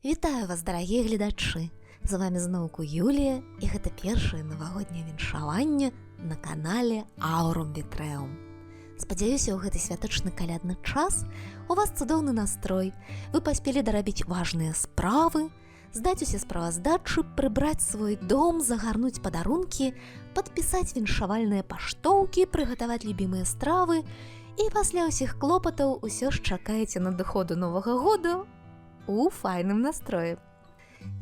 Вітаю вас, дарагія гледачы! З вами зноўку Юлія, і гэта першае навагодняе віншаванне на канале Aurum Vitreum. Спадзяюся, у гэты святочны калядны час у вас цудоўны настрой. Вы паспелі дарабіць важныя справы, здаць усе справаздачы, прыбраць свой дом, загарнуць падарункі, падпісаць віншавальныя паштоўкі, прыгатаваць любімыя стравы, і пасля ўсіх клопатаў усё ж чакаеце надыходу Новага года у файным настроі.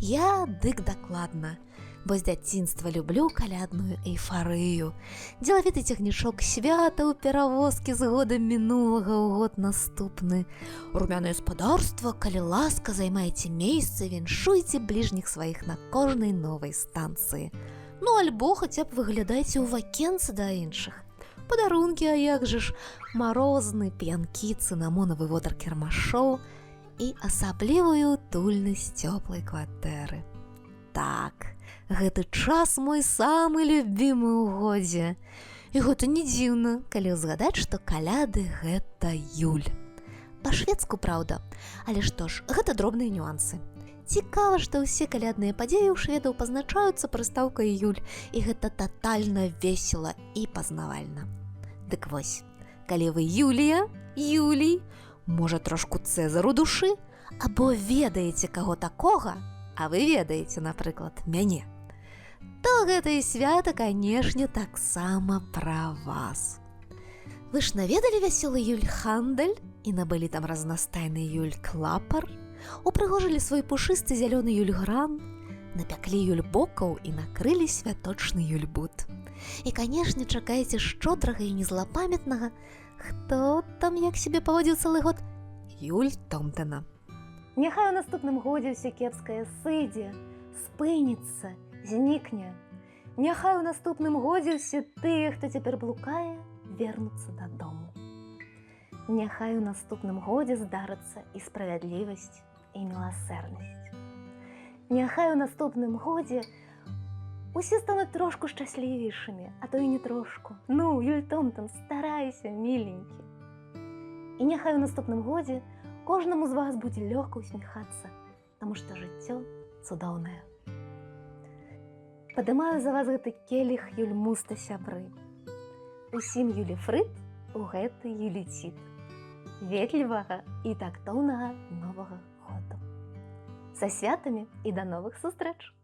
Я дык дакладна, бо з дзяцінства люблю калядную эйфарыю. Дзелавіты цягнічок свята ў перавозкі з годам мінулага ў год наступны. Румянае спадарства, калі ласка, займаеце месца, віншуйце бліжніх сваіх на кожнай новай станцыі. Ну, альбо хаця б выглядайце ў вакенцы да іншых. Падарункі, а як жа ж, марозны, п'янкі, цынамонавы водар кірмашоў і асаблівую утульнасць цёплай кватэры. Так, гэты час мой самы любімы ў годзе. І гэта не дзіўна, калі ўзгадаць, што каляды гэта юль. Па-шведску, праўда, але што ж, гэта дробныя нюансы. Цікава, што ўсе калядныя падзеі ў шведаў пазначаюцца прыстаўкай юль, і гэта татальна весела і пазнавальна. Дык вось, калі вы Юлія, Юлій, можа трошку Цэзару душы, або ведаеце каго такога, а вы ведаеце, напрыклад, мяне, то гэта і свята, канешне, таксама пра вас. Вы ж наведалі вясёлы юль-хандаль і набылі там разнастайны юль-клапар, упрыгожылі свой пушысты зялёны юль-гран, напяклі юль-бокаў і накрылі святочны юль-бут. І, канешне, чакаеце шчодрага і незлапамятнага, хто там як сябе паводзіў цэлы год? Юль Томтена. Няхай у наступным годзе ўсё кепскае сыдзе, спыніцца, знікне. Няхай у наступным годзе ўсе тыя, хто цяпер блукае, вернуцца дадому. Няхай у наступным годзе здарыцца і справядлівасць, і міласэрнасць. Няхай у наступным годзе усе стануць трошку шчаслівейшымі, а то і не трошку. Ну, Юль Томтен, старайся, міленькі. І няхай у наступным годзе кожнаму з вас будзе лёгка усміхацца, таму што жыццё цудоўнае. Падымаю за вас гэты келіх юльмуста, сябры. Усім юліфрыт у гэты юліцід. Ветлівага і тактоўнага Новага году. Са святамі і да новых сустрэч!